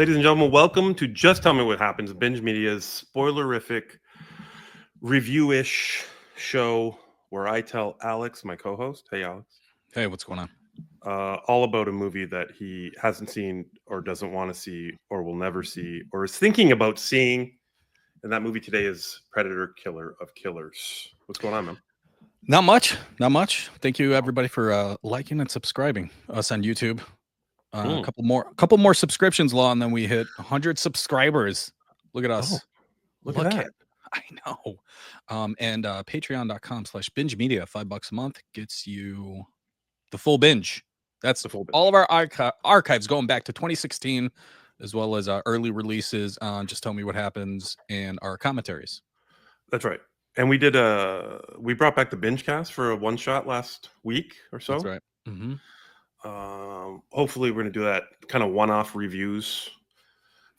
Ladies and gentlemen, welcome to Just Tell Me What Happens, Binge Media's spoilerific, review-ish show where I tell Alyx, my co-host, hey Alex, Hey, what's going on? all about a movie that he hasn't seen or doesn't want to see or will never see or is thinking about seeing. And that movie today is Predator Killer of Killers. What's going on, man? Not much. Not much. Thank you, everybody, for liking and subscribing us on YouTube. A couple more subscriptions, Law, and then we hit 100 subscribers. Look at us. Look at that. I know. And patreon.com/binge media, $5 a month gets you the full binge. That's The full binge. all of our archives going back to 2016, as well as early releases on Just Tell Me What Happens and our commentaries. That's right. And we brought back the binge cast for a one shot last week or so. That's right. Mm-hmm. Hopefully we're going to do that kind of one-off reviews.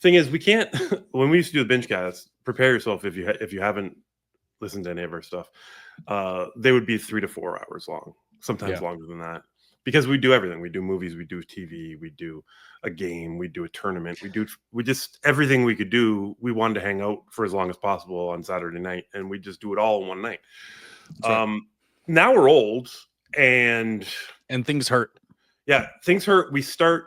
Thing is, we can't when we used to do the binge cast, prepare yourself if you haven't listened to any of our stuff. They would be 3 to 4 hours long, sometimes longer than that, because we do everything. We do movies, we do TV, we do a game, we do a tournament, we just everything we could do. We wanted to hang out for as long as possible on Saturday night, and we just do it all in one night. Right. Now we're old and things hurt. Yeah, things hurt. We start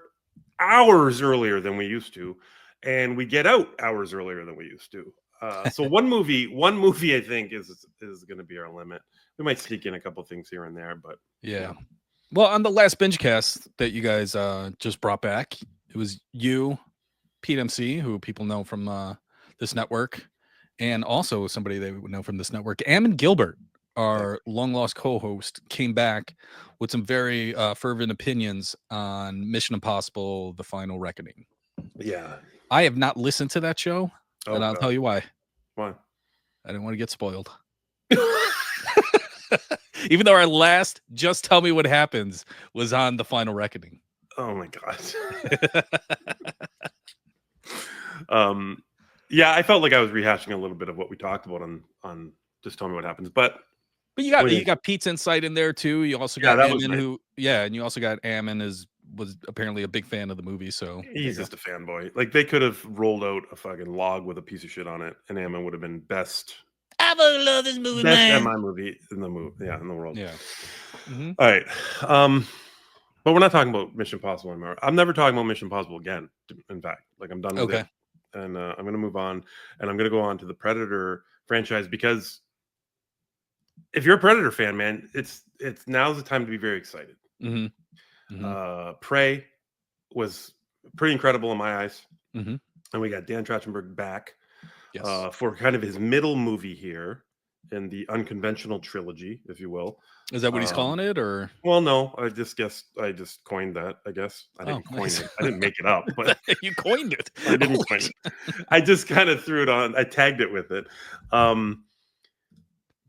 hours earlier than we used to, and we get out hours earlier than we used to. So one movie, I think is going to be our limit. We might sneak in a couple things here and there, but yeah. Well, on the last binge cast that you guys just brought back, it was you, Pete MC, who people know from this network, and also somebody they would know from this network, Ammon Gilbert, our long lost co-host, came back with some very fervent opinions on Mission Impossible: The Final Reckoning. Yeah, I have not listened to that show, and I'll tell you why. Why? I didn't want to get spoiled. Even though our last Just Tell Me What Happens was on The Final Reckoning. Oh my god. Yeah, I felt like I was rehashing a little bit of what we talked about on Just Tell Me What Happens, but you got Pete's insight in there too. You also got Ammon, and you also got Ammon was apparently a big fan of the movie, so he's just a fanboy. Like, they could have rolled out a fucking log with a piece of shit on it, and Ammon would have been best. I fucking love this movie, best MI movie in the world. Yeah. Mm-hmm. All right. But we're not talking about Mission Impossible anymore. I'm never talking about Mission Impossible again. In fact, like, I'm done with it, and I'm going to move on, and I'm going to go on to the Predator franchise, because if you're a Predator fan, man, it's now's the time to be very excited. Mm-hmm. Mm-hmm. Prey was pretty incredible in my eyes, mm-hmm. and we got Dan Trachtenberg back for kind of his middle movie here in the unconventional trilogy, if you will. Is that what he's calling it, or? Well, no, I just coined that. I guess I didn't coin it. I didn't make it up, but you coined it. I didn't coin it. I just kind of threw it on. I tagged it with it.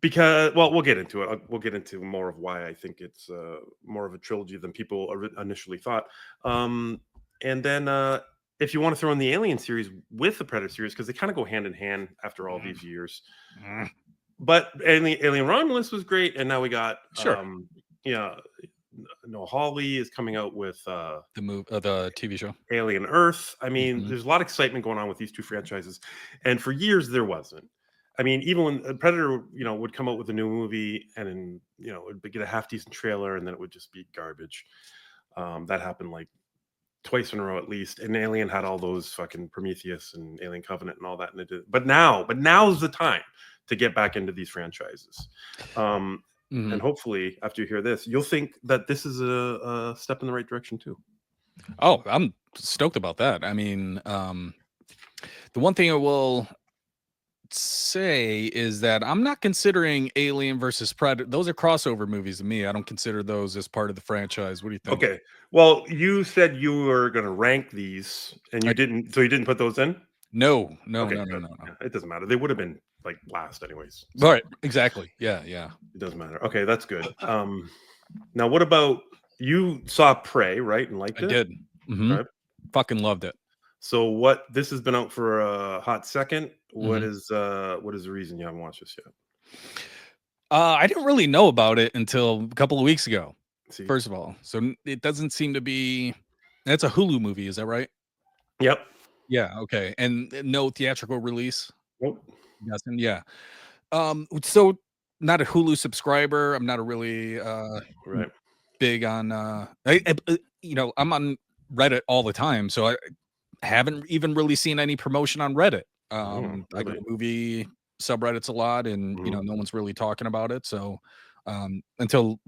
Because, well, we'll get into it. We'll get into more of why I think it's more of a trilogy than people initially thought. And then if you want to throw in the Alien series with the Predator series, because they kind of go hand in hand after all these years. But Alien Romulus was great, and now we got Noah Hawley is coming out with the TV show Alien Earth. I mean, there's a lot of excitement going on with these two franchises, and for years there wasn't. I mean, even when Predator, would come out with a new movie, and it would get a half decent trailer, and then it would just be garbage. That happened like twice in a row at least. And Alien had all those fucking Prometheus and Alien Covenant and all that, and it did. But now's the time to get back into these franchises. And hopefully, after you hear this, you'll think that this is a step in the right direction too. Oh, I'm stoked about that. I mean, the one thing I will say is that I'm not considering Alien versus Predator. Those are crossover movies to me. I don't consider those as part of the franchise. What do you think? Okay. Well, you said you were going to rank these, and you didn't. So you didn't put those in? No. Yeah, it doesn't matter. They would have been like last anyways. So. All right. Exactly. Yeah. It doesn't matter. Okay, that's good. Now, what about, you saw Prey, right, and liked it? I did. Mm-hmm. Right? Fucking loved it. So this has been out for a hot second. What is the reason you haven't watched this yet? I didn't really know about it until a couple of weeks ago. First of all, so it doesn't seem to be. That's a Hulu movie, is that right? Yep. Yeah, okay, and no theatrical release? Nope. Nothing, yeah. So not a Hulu subscriber. I'm not a really Right. big on you know, I'm on Reddit all the time, so I haven't even really seen any promotion on Reddit. Oh, I go really? to movie subreddits a lot, and you Mhm. know, no one's really talking about it. So until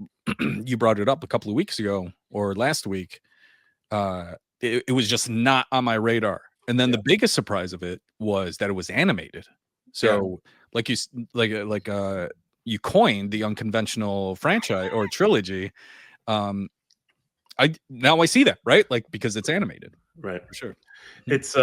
you brought it up a couple of weeks ago or last week, it was just not on my radar. And then Yeah. the biggest surprise of it was that it was animated. Yeah. So like you coined the unconventional franchise or trilogy. Um, I now I see that, right? Like because it's animated Right. for sure. Mhm. It's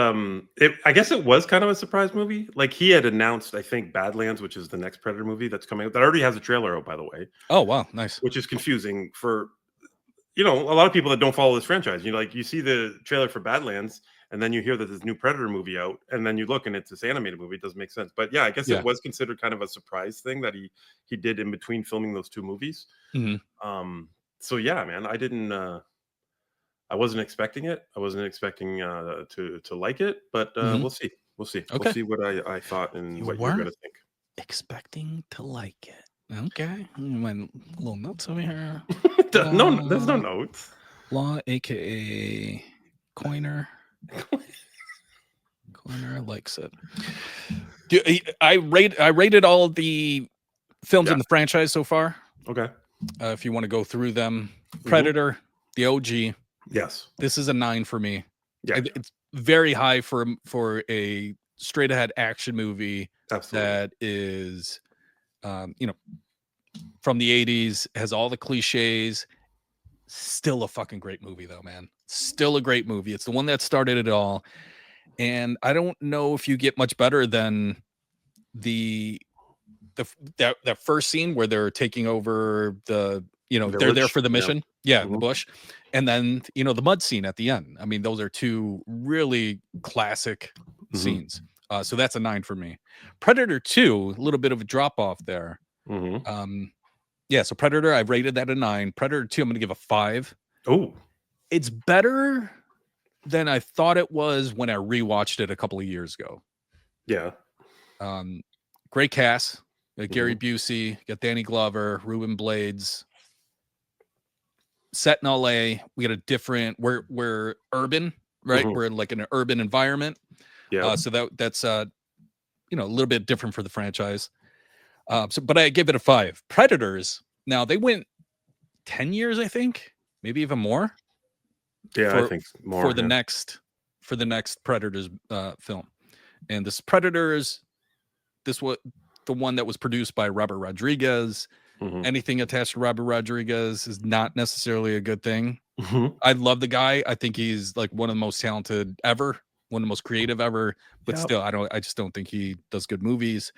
I guess it was kind of a surprise movie. Like he had announced, I think, Badlands, which is the next Predator movie that's coming out. That already has a trailer out, by the way, Oh wow, nice. which is confusing for a lot of people that don't follow this franchise. You see the trailer for Badlands, and then you hear that there's new Predator movie out, and then you look and it's this animated movie. It doesn't make sense. But yeah, I guess it Yeah. was considered kind of a surprise thing that he did in between filming those two movies. Mhm. Um, so yeah, man, I wasn't expecting it. I wasn't expecting to like it, but Mhm. we'll see. We'll see. We'll Okay. see what I thought and You what you're weren't gonna think. expecting to like it. Okay. My little notes over here. No, there's no Law, notes. Law, aka Coiner. Coiner likes it. I rated all of the films Yeah. in the franchise so far. Okay. If you want to go through them, Hmm. Predator, the OG. Yes. This is a 9 for me. Yeah. It's very high for a straight ahead action movie Absolutely. that is, you know, from the 80s, has all the cliches. Still a fucking great movie, though, man. Still a great movie. It's the one that started it all. And I don't know if you get much better than the that first scene where they're taking over they're there Village. for the Yeah. mission, yeah, in the Hmm. bush, and then the mud scene at the end. I mean, those are two really classic Hmm. scenes. So that's a 9 for me. Predator 2, a little bit of a drop off there. Hmm. um yeah, so Predator, I've rated that a 9. Predator 2, I'm gonna give a 5. Oh, It's better than I thought it was when I rewatched it a couple of years ago. yeah. um Great cast. Gary Hmm. Busey, got Danny Glover, Ruben Blades. Set in LA. We got a different. We're urban, right? Hmm. We're in like an urban environment. Yeah. So that's a little bit different for the franchise. But I give it a 5. Predators. Now they went 10 years, I think, maybe even more Yeah. I for think for more. the Yeah. next for the next Predators film. And this Predators, this was the one that was produced by Robert Rodriguez. Hmm. Anything attached to Robert Rodriguez is not necessarily a good thing. Hmm. I love the guy. I think he's like one of the most talented ever, one of the most creative ever, but Yeah. still I just don't think he does good movies.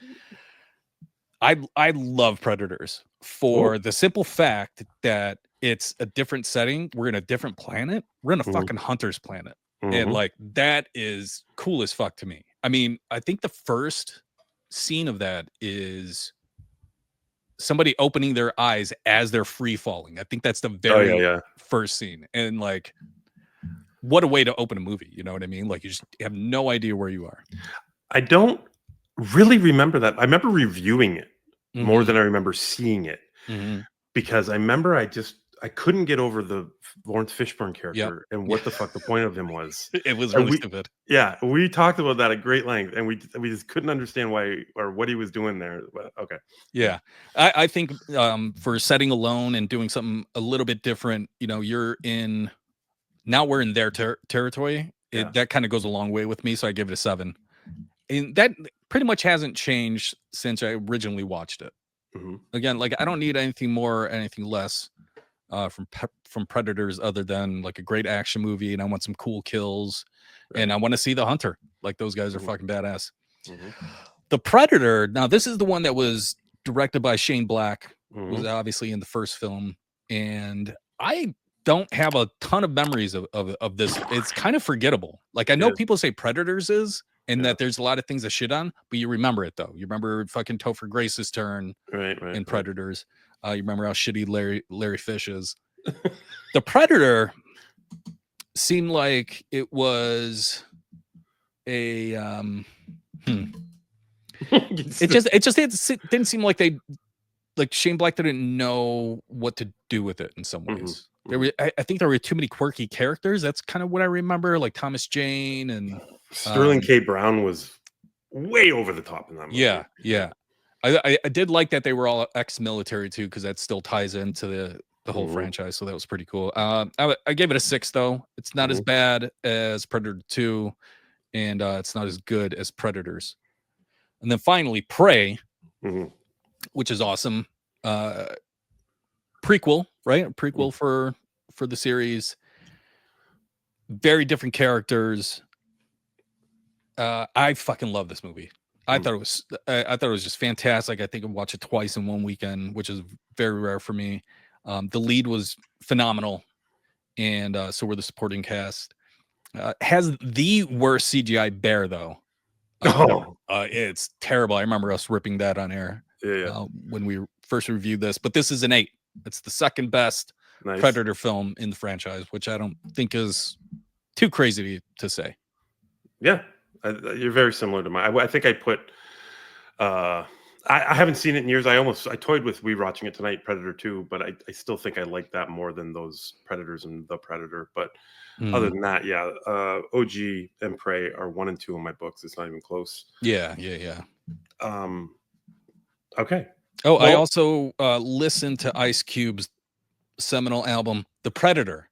I love Predators Oh. for the simple fact that it's a different setting. We're in a different planet. We're in a Hmm. fucking hunter's planet. And Hmm. like that is cool as fuck to me. I mean, I think the first scene of that is somebody opening their eyes as they're free falling. I think that's the Oh yeah. very Yeah. first scene. And like, what a way to open a movie. You know what I mean? Like, you just have no idea where you are. I don't really remember that. I remember reviewing it more Hmm. than I remember seeing it Hmm. because I remember I couldn't get over the Lawrence Fishburne Yep. character and what the fuck the point of him was. It was And really we stupid. yeah, we talked about that at great length, and we just couldn't understand why or what he was doing there. But okay, yeah, Yeah. I think for setting alone and doing something a little bit different, now we're in their territory. yeah, That kind of goes a long way with me. So I give it a 7. And that pretty much hasn't changed since I originally watched it. hmm, Again, like I don't need anything more, anything less from Predators other than like a great action movie, and I want some cool kills, and right, I want to see the hunter. Like those guys are hmm, fucking badass. hmm, The Predator. Now this is the one that was directed by Shane Black, who hmm, was obviously in the first film, and I don't have a ton of memories of this. It's kind of forgettable. Like I know yeah, people say Predators is, and yeah, that there's a lot of things that shit on, but you remember it though. You remember fucking Topher Grace's turn right, right, in right. Predators. You remember how shitty Larry Fish is. The Predator seemed like it was a it just didn't seem like Shane Black didn't know what to do with it in some ways. I think there were too many quirky characters. That's kind of what I remember, like Thomas Jane and Sterling K. Brown was way over the top in that movie. Yeah. I did like that they were all ex-military too, because that still ties into the whole franchise. So that was pretty cool. I gave it a 6 though. It's not as bad as Predator 2, and it's not as good as Predators. And then finally, Prey, which is awesome. Prequel, right? A prequel for the series. Very different characters. I fucking love this movie. I thought it was just fantastic. I think I watched it twice in one weekend, which is very rare for me. The lead was phenomenal, and so were the supporting cast. Has the worst CGI bear though. It's terrible. I remember us ripping that on air when we first reviewed this. But this is an 8. It's the second best Predator film in the franchise, which I don't think is too crazy to say. Yeah. You're very similar to mine. I think I put I haven't seen it in years. I toyed with rewatching it tonight, Predator 2, but I still think I like that more than those Predators and The Predator. But other than that, yeah, OG and Prey are 1 and 2 in my books. It's not even close. Yeah. Okay. Oh, I also listened to Ice Cube's seminal album, The Predator.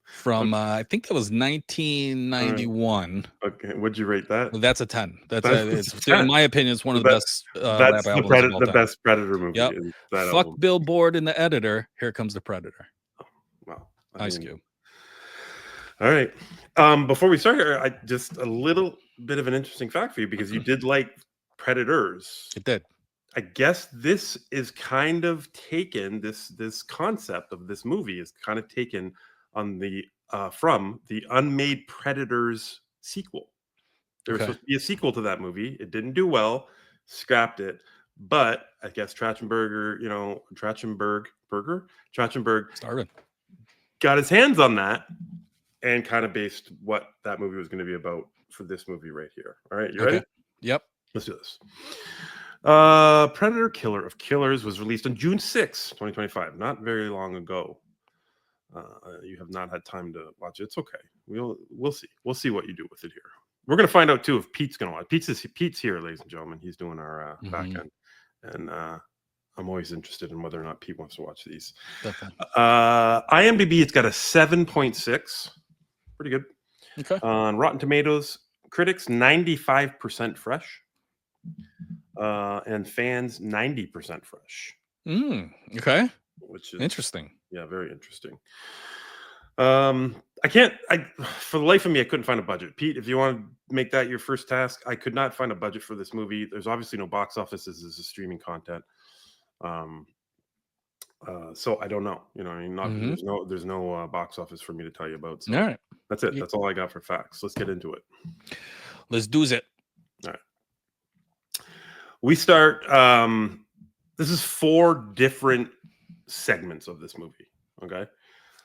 From I think that was 1991. Okay, would you rate that? Well, that's a 10. In my opinion, it's one of the best rap albums of all time. The best Predator movie. Yep. Fuck album. Billboard and the editor. Here comes the Predator. Wow. Ice Cube. All right. Before we start here, just a little bit of an interesting fact for you, because you did like Predators. It did. I guess this is kind of taken. This concept of this movie is kind of taken on the from the Unmade Predators sequel. There was supposed to be a sequel to that movie. It didn't do well, scrapped it. But I guess Trachtenberg started, got his hands on that and kind of based what that movie was going to be about for this movie right here. All right, you ready? Yep. Let's do this. Predator Killer of Killers was released on June 6, 2025, not very long ago. You have not had time to watch it. It's okay. We'll see. We'll see what you do with it here. We're going to find out too if Pete's going to watch. Pete's here, ladies and gentlemen. He's doing our back end, and I'm always interested in whether or not Pete wants to watch these. IMDb, it's got a 7.6. Pretty good. Okay. On Rotten Tomatoes, critics 95% fresh, and fans 90% fresh. Okay. Which is interesting. Yeah, very interesting. For the life of me, I couldn't find a budget. Pete, if you want to make that your first task, I could not find a budget for this movie. There's obviously no box office. This is a streaming content. So I don't know. There's no box office for me to tell you about. So all right. That's it. That's all I got for facts. Let's get into it. Let's do it. All right. We start. This is 4 different segments of this movie. Okay.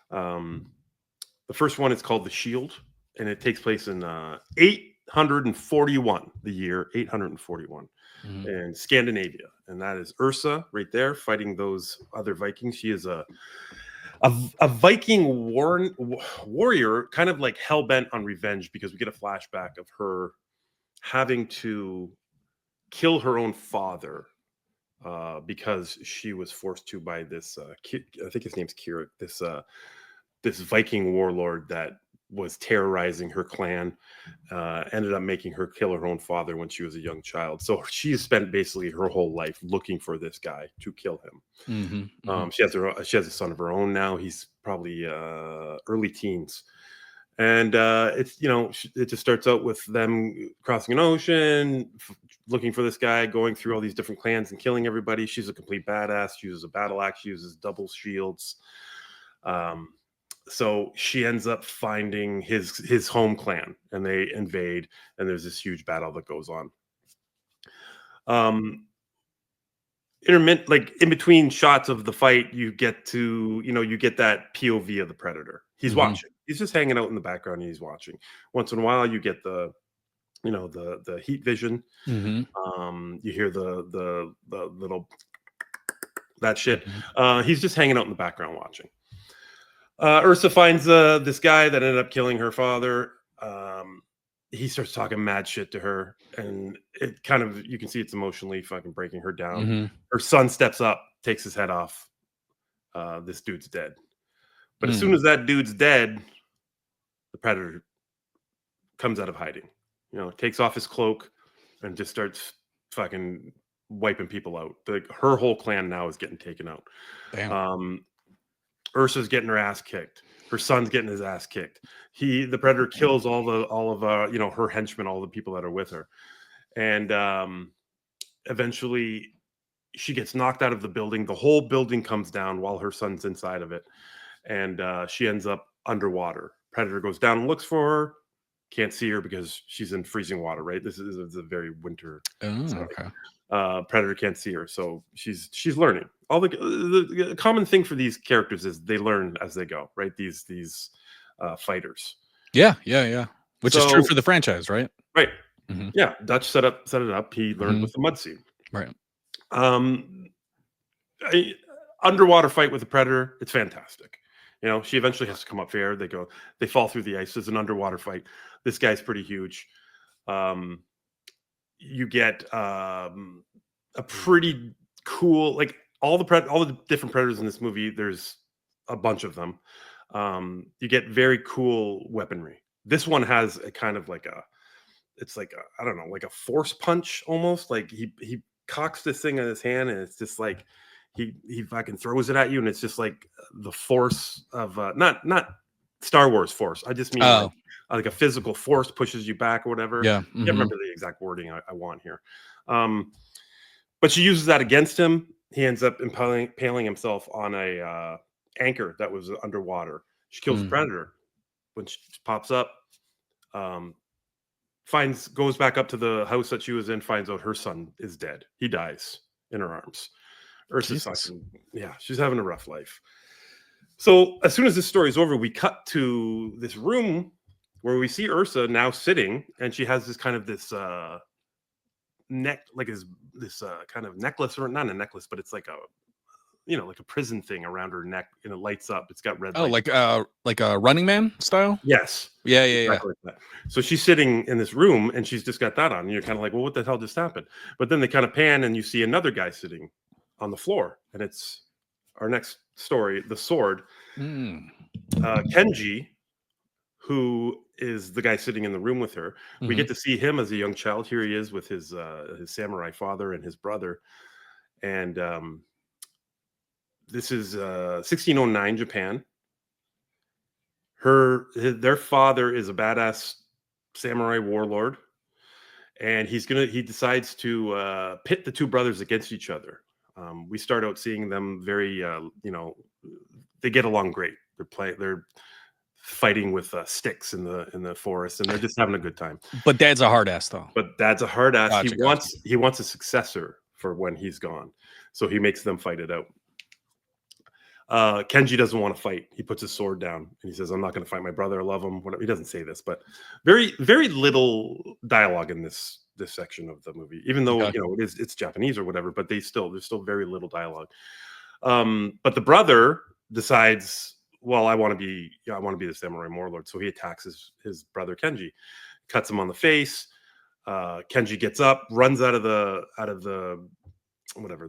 The first one is called The Shield, and it takes place in 841, the year 841, in Scandinavia, and that is Ursa right there fighting those other Vikings. She is a Viking warrior, kind of like hell bent on revenge, because we get a flashback of her having to kill her own father. Because she was forced to by this, I think his name's Kira, this Viking warlord that was terrorizing her clan, ended up making her kill her own father when she was a young child. So she has spent basically her whole life looking for this guy to kill him. She has a son of her own now. He's probably early teens. And it just starts out with them crossing an ocean, looking for this guy, going through all these different clans and killing everybody. She's a complete badass. She uses a battle axe. She uses double shields. So she ends up finding his home clan, and they invade, and there's this huge battle that goes on. In between shots of the fight, you get that POV of the Predator. He's watching. He's just hanging out in the background and he's watching. Once in a while, you get the heat vision. You hear the little that shit. He's just hanging out in the background watching. Ursa finds this guy that ended up killing her father. He starts talking mad shit to her, and it kind of, you can see it's emotionally fucking breaking her down. Her son steps up, takes his head off. This dude's dead. But as soon as that dude's dead, the predator comes out of hiding. Takes off his cloak and just starts fucking wiping people out. Her whole clan now is getting taken out. Damn. Ursa's getting her ass kicked. Her son's getting his ass kicked. The predator kills all of her henchmen, all the people that are with her, and eventually she gets knocked out of the building. The whole building comes down while her son's inside of it, and she ends up underwater. Predator goes down and looks for her. Can't see her because she's in freezing water. Right, this is a very winter. Okay. Predator can't see her, so she's learning. All the common thing for these characters is they learn as they go, right? These fighters. Yeah. Which is true for the franchise, right? Right. Yeah, Dutch set it up. He learned with the mud scene. Right. Underwater fight with the predator. It's fantastic. She eventually has to come up for air. They fall through the ice. It's an underwater fight. This guy's pretty huge. You get a pretty cool, like all the different predators in this movie. There's a bunch of them. You get very cool weaponry. This one has a kind of like I don't know, like a force punch almost. Like he cocks this thing in his hand, and it's just like he fucking throws it at you, and it's just like the force of not Star Wars force. I just mean like a physical force pushes you back or whatever. Yeah. I can't remember the exact wording I want here. But she uses that against him. He ends up impaling himself on a anchor that was underwater. She kills the predator. When she pops up, goes back up to the house that she was in, finds out her son is dead. He dies in her arms. Ursa's fucking, she's having a rough life. So as soon as this story is over, we cut to this room where we see Ursa now sitting, and she has this kind of this kind of necklace, or not a necklace, but it's like a prison thing around her neck, and it lights up. It's got red lights. Like a Running Man style? Yes. Yeah. Exactly like that. So she's sitting in this room, and she's just got that on, and you're kind of like, well, what the hell just happened? But then they kind of pan, and you see another guy sitting on the floor, and it's our next story, the sword. Kenji, who is the guy sitting in the room with her. We get to see him as a young child. Here he is with his samurai father and his brother. And this is 1609 Japan. Their father is a badass samurai warlord, and he decides to pit the two brothers against each other. We start out seeing them very, they get along great. They're fighting with sticks in the forest, and they're just having a good time. But Dad's a hard ass, though. But Dad's a hard ass. Gotcha. He wants a successor for when he's gone, so he makes them fight it out. Kenji doesn't want to fight. He puts his sword down and he says, "I'm not going to fight my brother. I love him." Whatever. He doesn't say this, but very, very little dialogue in this section of the movie, even though it's Japanese or whatever. But there's still very little dialogue. But the brother decides, well, I want to be the samurai warlord. So he attacks his brother Kenji, cuts him on the face. Kenji gets up, runs out of the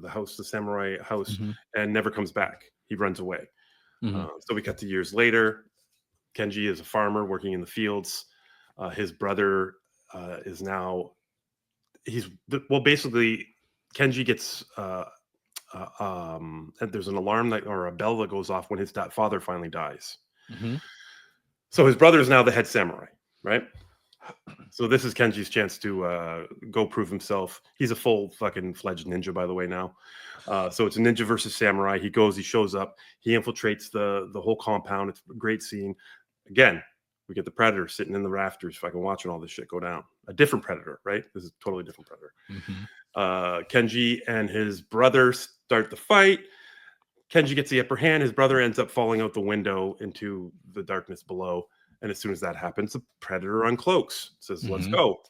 house, the samurai house, and never comes back. He runs away. So we cut to years later. Kenji is a farmer working in the fields. His brother is now basically Kenji gets and there's an alarm or a bell that goes off when his father finally dies. So his brother is now the head samurai, right? So this is Kenji's chance to go prove himself. He's a full fucking fledged ninja, by the way, now. So it's a ninja versus samurai. He shows up, he infiltrates the whole compound. It's a great scene. Again, we get the predator sitting in the rafters, fucking watching all this shit go down. A different predator, right? This is a totally different predator. Kenji and his brother start the fight. Kenji gets the upper hand. His brother ends up falling out the window into the darkness below. And as soon as that happens, the predator uncloaks, says, let's go.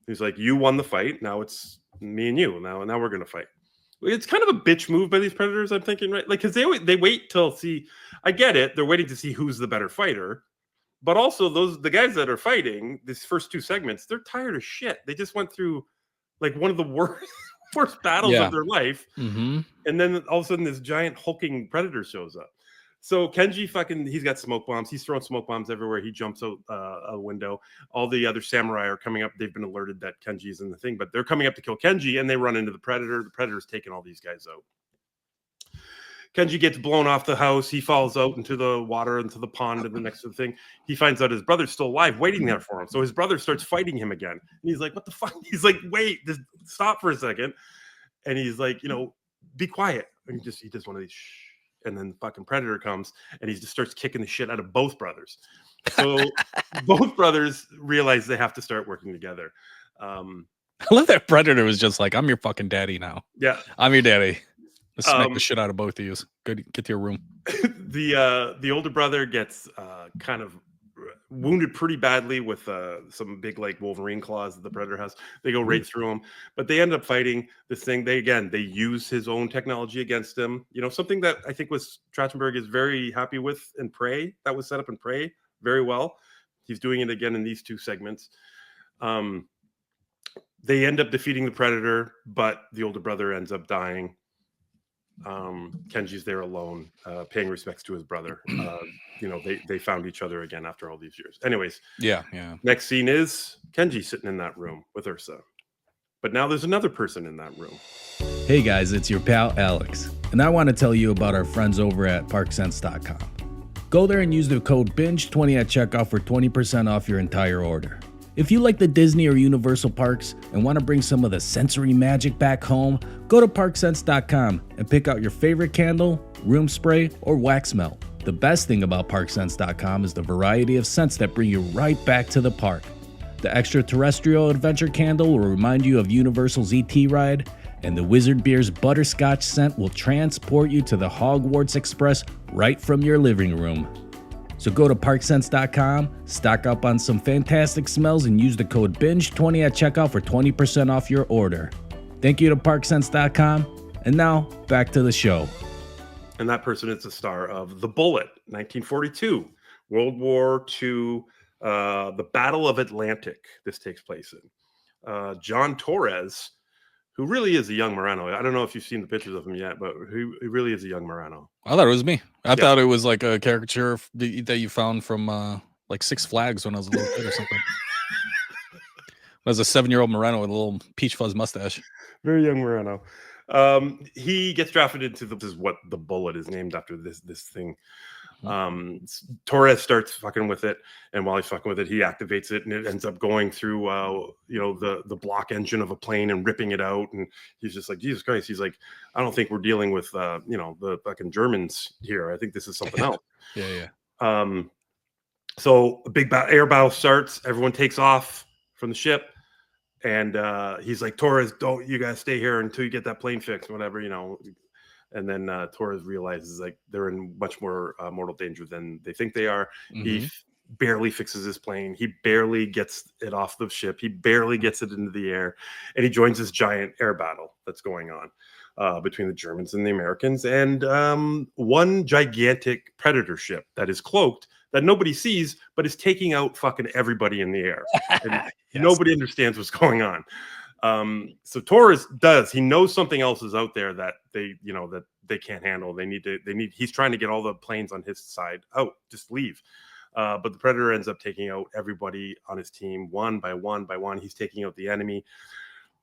He's like, you won the fight. Now it's me and you. Now we're going to fight. It's kind of a bitch move by these predators, I'm thinking, right? Like, because they wait till see. I get it. They're waiting to see who's the better fighter. But also the guys that are fighting these first 2 segments, they're tired of shit. They just went through like one of the worst battles of their life. And then all of a sudden this giant hulking predator shows up. So Kenji he's got smoke bombs. He's throwing smoke bombs everywhere. He jumps out a window. All the other samurai are coming up. They've been alerted that Kenji's in the thing, but they're coming up to kill Kenji, and they run into the predator. The predator's taking all these guys out. Kenji gets blown off the house. He falls out into the water, into the pond, and the next thing. He finds out his brother's still alive, waiting there for him. So his brother starts fighting him again. And he's like, what the fuck? He's like, wait, just stop for a second. And he's like, be quiet. And he does one of these shh. And then the fucking predator comes, and he just starts kicking the shit out of both brothers. So both brothers realize they have to start working together. I love that predator was just like, I'm your fucking daddy now. Yeah. I'm your daddy. Let's smack the shit out of both of you. Good, get to your room. The older brother gets kind of wounded pretty badly with some big like Wolverine claws that the predator has. They go right through him, but they end up fighting this thing. They use his own technology against him. Something that I think was Trachtenberg is very happy with in Prey. That was set up in Prey very well. He's doing it again in these 2 segments. They end up defeating the predator, but the older brother ends up dying. Kenji's there alone, paying respects to his brother. They found each other again after all these years. Anyways, yeah. Next scene is Kenji sitting in that room with Ursa, but now there's another person in that room. Hey guys, it's your pal Alyx, and I want to tell you about our friends over at ParkSense.com. Go there and use the code BINGE20 at checkout for 20% off your entire order. If you like the Disney or Universal parks and want to bring some of the sensory magic back home, go to ParkSense.com and pick out your favorite candle, room spray, or wax melt. The best thing about ParkSense.com is the variety of scents that bring you right back to the park. The extraterrestrial adventure candle will remind you of Universal's ET ride, and the Wizard Beer's butterscotch scent will transport you to the Hogwarts Express right from your living room. So go to ParkSense.com, stock up on some fantastic smells, and use the code BINGE20 at checkout for 20% off your order. Thank you to ParkSense.com, and now back to the show. And that person is the star of The Bullet, 1942, World War II, the Battle of Atlantic. This takes place in. John Torres, who really is a young Morano. I don't know if you've seen the pictures of him yet, but he really is a young Morano. I thought it was me. I thought it was like a caricature that you found from like Six Flags when I was a little kid or something. I was a 7-year-old Morano with a little peach fuzz mustache. Very young Morano. He gets drafted into this is what The Bullet is named after, this thing. Torres starts fucking with it, and while he's fucking with it, he activates it, and it ends up going through the block engine of a plane and ripping it out. And he's just like, Jesus Christ. He's like, I don't think we're dealing with the fucking Germans here. I think this is something else. Yeah. So a big air battle starts. Everyone takes off from the ship, and he's like, Torres, you guys stay here until you get that plane fixed, whatever, And then Torres realizes like they're in much more mortal danger than they think they are. He barely fixes his plane. He barely gets it off the ship. He barely gets it into the air, and he joins this giant air battle that's going on between the Germans and the Americans, and one gigantic Predator ship that is cloaked that nobody sees, but is taking out fucking everybody in the air. And nobody understands what's going on. So Torres he knows something else is out there that they can't handle. He's trying to get all the planes on his side out, just leave. But the Predator ends up taking out everybody on his team one by one by one. He's taking out the enemy.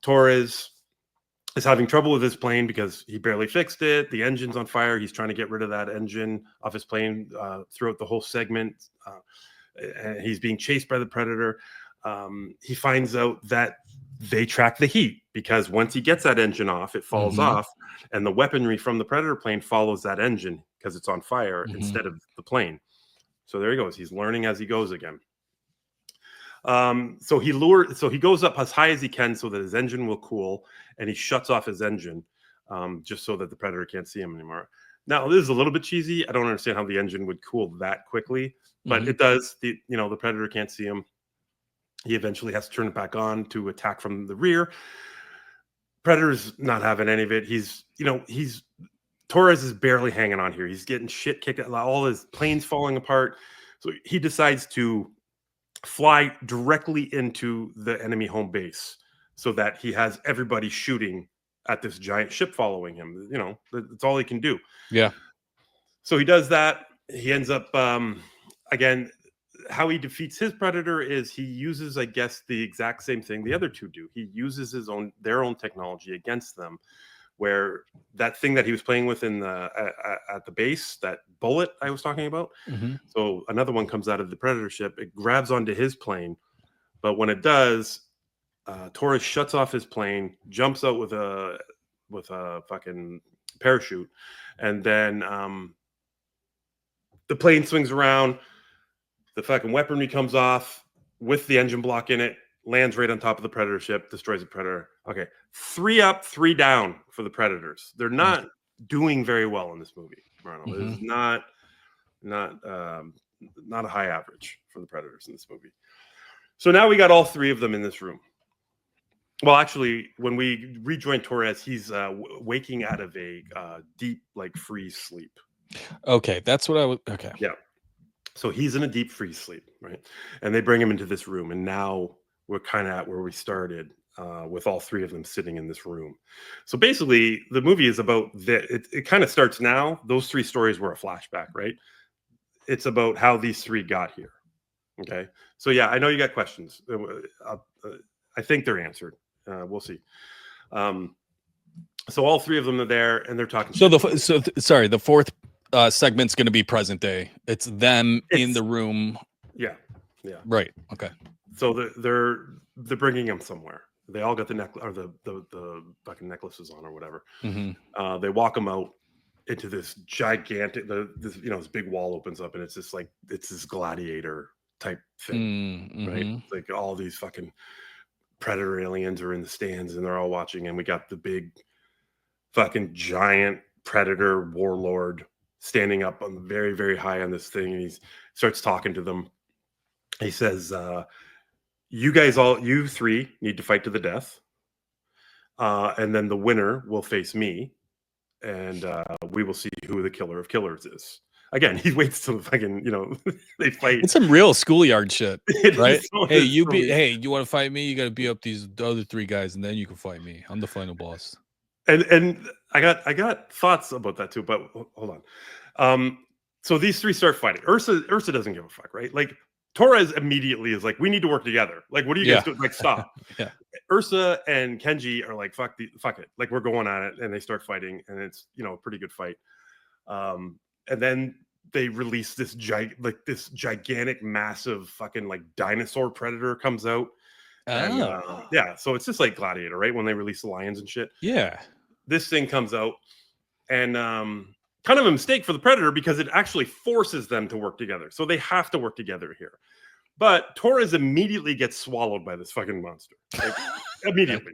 Torres is having trouble with his plane because he barely fixed it. The engine's on fire. He's trying to get rid of that engine off his plane throughout the whole segment. And he's being chased by the Predator. He finds out that they track the heat, because once he gets that engine off, it falls off, and the weaponry from the Predator plane follows that engine because it's on fire instead of the plane. So there he goes. He's learning as he goes again. So he goes up as high as he can so that his engine will cool, and he shuts off his engine just so that the Predator can't see him anymore. Now, this is a little bit cheesy. I don't understand how the engine would cool that quickly, but it does. The Predator can't see him. He eventually has to turn it back on to attack from the rear. Predator's not having any of it. Torres is barely hanging on here. He's getting shit kicked out. All his planes falling apart. So he decides to fly directly into the enemy home base so that he has everybody shooting at this giant ship following him. That's all he can do. Yeah. So he does that. He ends up, again, how he defeats his Predator is he uses, I guess, the exact same thing the other two do. He uses their own technology against them, where that thing that he was playing with at the base, that bullet I was talking about. So another one comes out of the Predator ship. It grabs onto his plane, but when it does, Torres shuts off his plane, jumps out with a fucking parachute, and then the plane swings around. The fucking weaponry comes off with the engine block in it, lands right on top of the Predator ship, destroys the Predator. Okay, 3 up, 3 down for the Predators. They're not doing very well in this movie, Ronald. It is not a high average for the Predators in this movie. So now we got all 3 of them in this room. Well, actually, when we rejoin Torres, he's waking out of a deep, freeze sleep. Okay, that's what I was. Okay. Yeah. So he's in a deep freeze sleep, right? And they bring him into this room. And now we're kind of at where we started with all 3 of them sitting in this room. So basically, the movie is about that. It kind of starts now. Those 3 stories were a flashback, right? It's about how these 3 got here. Okay. So, yeah, I know you got questions. I think they're answered. We'll see. So all 3 of them are there, and they're talking. So the fourth segment's going to be present day. It's them in the room. Yeah. Right. Okay. So they're bringing them somewhere. They all got the necklace or the fucking necklaces on or whatever. They walk them out into this gigantic. This big wall opens up, and it's this gladiator type thing, right? It's like all these fucking Predator aliens are in the stands, and they're all watching, and we got the big fucking giant Predator warlord standing up on very, very high on this thing, and he starts talking to them. He says, you 3 need to fight to the death, and then the winner will face me, and we will see who the killer of killers is. Again, he waits till fucking, they fight. It's some real schoolyard shit, right? Hey, you want to fight me? You got to beat up these other 3 guys, and then you can fight me. I'm the final boss. And I got thoughts about that too, but hold on. So these 3 start fighting. Ursa doesn't give a fuck, right? Like Torres immediately is like, we need to work together. Like, what are you guys doing? Like, stop. Yeah. Ursa and Kenji are like, fuck it. Like, we're going at it, and they start fighting, and it's a pretty good fight. And then they release this gigantic, massive fucking dinosaur predator comes out. And, so it's just like Gladiator, right? When they release the lions and shit. Yeah. This thing comes out, and kind of a mistake for the Predator because it actually forces them to work together. So they have to work together here. But Torres immediately gets swallowed by this fucking monster. Immediately.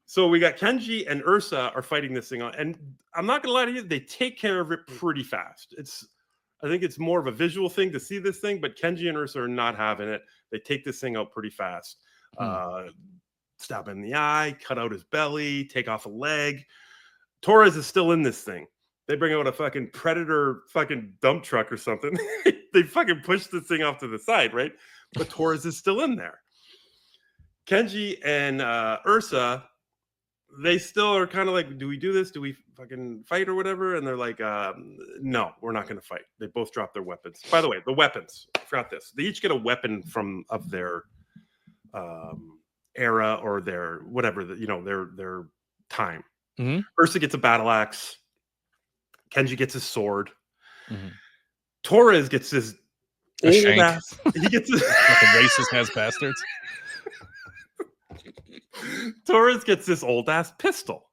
So we got Kenji and Ursa are fighting this thing on, and I'm not gonna lie to you, they take care of it pretty fast. I think it's more of a visual thing to see this thing, but Kenji and Ursa are not having it. They take this thing out pretty fast. Stab him in the eye, cut out his belly, take off a leg. Torres is still in this thing. They bring out a fucking Predator fucking dump truck or something. They fucking push this thing off to the side, right? But Torres is still in there. Kenji and Ursa, they still are kind of like, do we do this? Do we fucking fight or whatever? And they're like, no, we're not going to fight. They both drop their weapons. By the way, the weapons, I forgot this. They each get a weapon of their era or their whatever, their time. Ursa gets a battle axe. Kenji gets his sword. Torres gets his old ass. He gets his racist ass bastards. Torres gets this old ass pistol.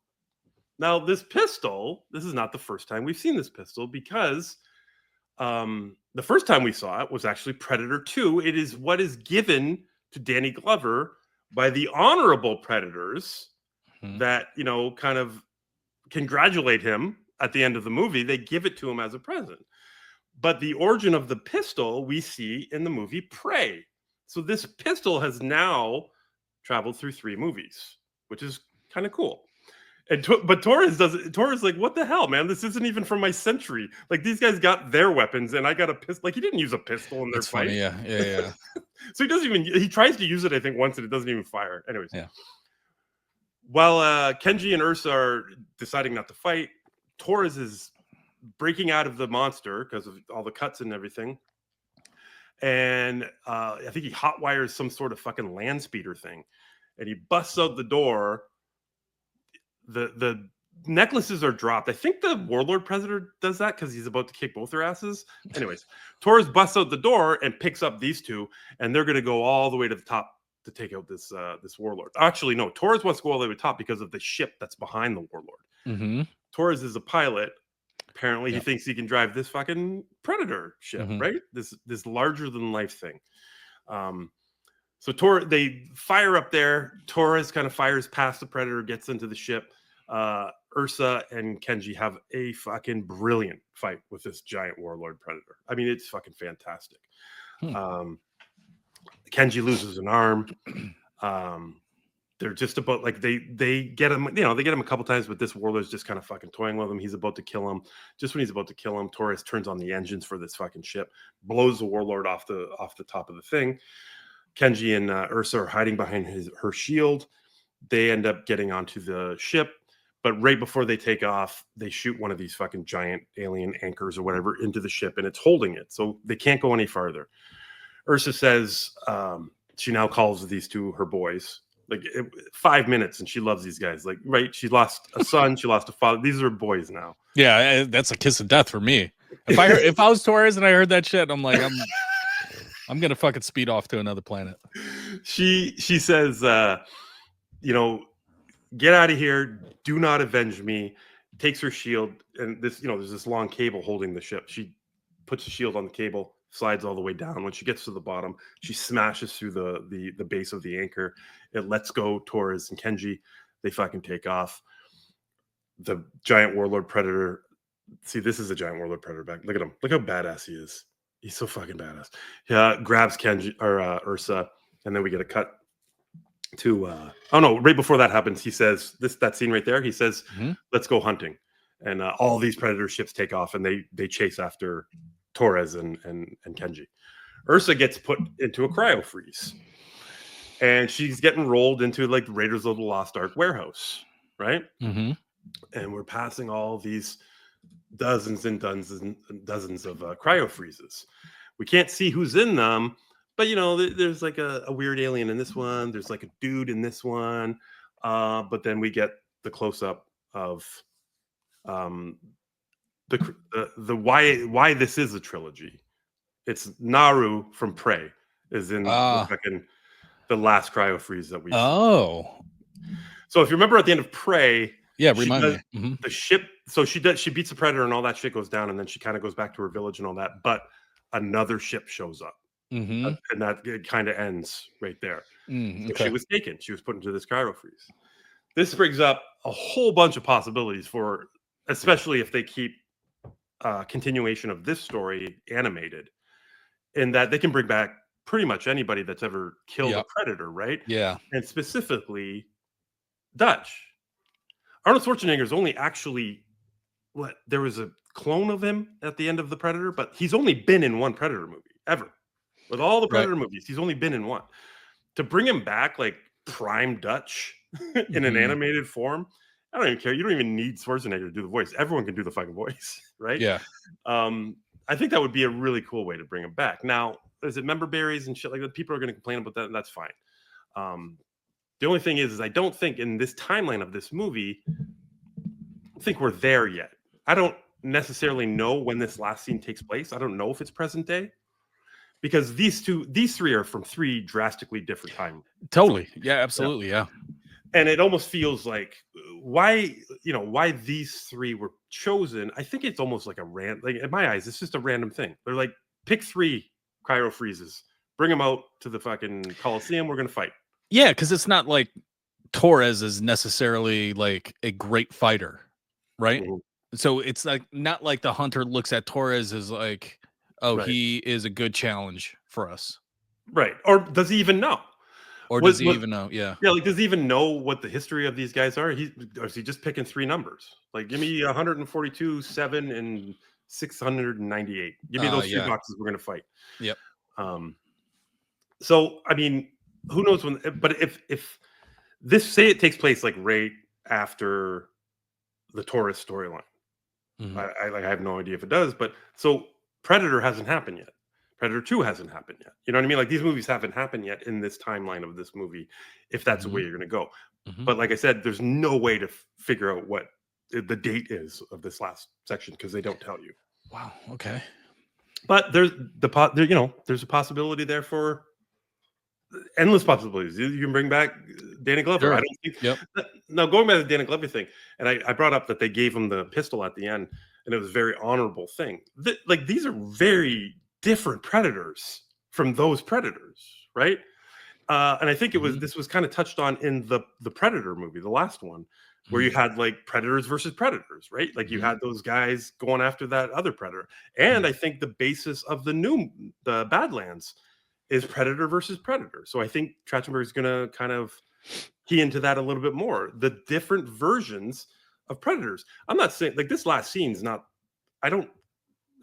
Now, this is not the first time we've seen this pistol because the first time we saw it was actually Predator 2. It is what is given to Danny Glover by the honorable Predators that, kind of congratulate him at the end of the movie, they give it to him as a present. But the origin of the pistol we see in the movie Prey. So this pistol has now traveled through 3 movies, which is kind of cool. But Torres Torres like, what the hell, man? This isn't even from my century. Like, these guys got their weapons, and I got a pistol. Like, he didn't use a pistol in their That's fight. funny. Yeah. So he doesn't even. He tries to use it, I think, once, and it doesn't even fire. Anyways, Yeah. While Kenji and Ursa are deciding not to fight, Torres is breaking out of the monster because of all the cuts and everything. And I think he hotwires some sort of fucking land speeder thing, and he busts out the door. The necklaces are dropped. I think the Warlord Predator does that because he's about to kick both their asses. Anyways, Torres busts out the door and picks up these 2, and they're going to go all the way to the top to take out this Warlord. Actually, no, Torres wants to go all the way to the top because of the ship that's behind the Warlord. Mm-hmm. Torres is a pilot. Apparently, he thinks he can drive this fucking Predator ship, right? This larger than life thing. So they fire up there. Torres kind of fires past the Predator, gets into the ship. Ursa and Kenji have a fucking brilliant fight with this giant Warlord Predator. I mean, it's fucking fantastic. Kenji loses an arm. They're just about like they get him, they get him a couple times, but this Warlord's just kind of fucking toying with him. He's about to kill him. Just when he's about to kill him, Torres turns on the engines for this fucking ship, blows the Warlord off the top of the thing. Kenji and Ursa are hiding behind her shield. They end up getting onto the ship, but right before they take off, they shoot one of these fucking giant alien anchors or whatever into the ship, and it's holding it, so they can't go any farther. Ursa says she now calls these 2 her boys. Like 5 minutes, and she loves these guys. Like, right? She lost a son, she lost a father. These are boys now. Yeah, that's a kiss of death for me. If I was Torres and I heard that shit, I'm like, I'm gonna fucking speed off to another planet. She says, get out of here. Do not avenge me. Takes her shield, and this, there's this long cable holding the ship. She puts the shield on the cable, slides all the way down. When she gets to the bottom, she smashes through the base of the anchor. It lets go Torres and Kenji. They fucking take off. The giant Warlord Predator. See, this is a giant Warlord Predator back. Look at him. Look how badass he is. He's so fucking badass. Yeah, grabs Kenji or Ursa, and then we get a cut to right before that happens, he says that scene right there. He says, "Let's go hunting," and all these Predator ships take off, and they chase after Torres and Kenji. Ursa gets put into a cryo freeze, and she's getting rolled into like Raiders of the Lost Ark warehouse, right? And we're passing all these dozens and dozens of cryo freezes. We can't see who's in them, but there's like a weird alien in this one. There's like a dude in this one, but then we get the close up of the why this is a trilogy. It's Naru from Prey is in the last cryo freeze that we see. So if you remember at the end of Prey, remind me. The ship. So she beats the Predator and all that shit goes down, and then she kind of goes back to her village and all that. But another ship shows up, and that it kind of ends right there. So she was taken. She was put into this cryo freeze. This brings up a whole bunch of possibilities for, especially if they keep continuation of this story animated, in that they can bring back pretty much anybody that's ever killed a Predator, right? Yeah, and specifically Dutch. Arnold Schwarzenegger's only actually there was a clone of him at the end of the Predator, but he's only been in one Predator movie ever. With all the Predator movies, he's only been in one. To bring him back like prime Dutch in an animated form, I don't even care. You don't even need Schwarzenegger to do the voice. Everyone can do the fucking voice, right? Yeah. I think that would be a really cool way to bring him back. Now, is it member berries and shit like that? People are going to complain about that, and that's fine. The only thing is I don't think in this timeline of this movie, I think we're there yet. I don't necessarily know when this last scene takes place. I don't know if it's present day, because these three are from 3 drastically different times. Totally. Yeah, absolutely. Yeah. And it almost feels like why these 3 were chosen. I think it's almost like like in my eyes, it's just a random thing. They're like, pick 3 cryo freezes, bring them out to the fucking Coliseum. We're going to fight. Yeah, because it's not like Torres is necessarily like a great fighter, right? So it's like not like the hunter looks at Torres as like, oh, Right. he is a good challenge for us. Right. Or does he even know? Or What does he what even know? Yeah. Yeah, like, does he even know what the history of these guys are? Or is he just picking 3 numbers? Like, give me 142, 7, and 698. Give me those 3 Yeah. boxes we're gonna fight. Yep. Um, so, I mean, who knows when but if this say it takes place, like, right after the Taurus storyline. Mhm. I have no idea if it does, but so Predator hasn't happened yet. Predator 2 hasn't happened yet. You know what I mean? Like, these movies haven't happened yet in this timeline of this movie, if that's the way Mhm. you're gonna go. Mhm. But like I said, there's no way to figure out what the date is of this last section because they don't tell you. Wow. Okay. But there's a possibility there for endless possibilities. You can bring back Danny Glover. I Sure. don't think. Yep. Now going back to the Danny Glover thing, and I brought up that they gave him the pistol at the end, and it was a very honorable thing. Like, these are very different predators from those predators, right? And I think Mhm. this was kind of touched on in the Predator movie, the last one, where you Mhm. had like predators versus predators, right? Like, you Mhm. had those guys going after that other predator. And Mhm. I think the basis of the Badlands is predator versus predator. So I think Trachtenberg is going to kind of key into that a little bit more. The different versions of predators. I'm not saying like this last scene's not. I don't.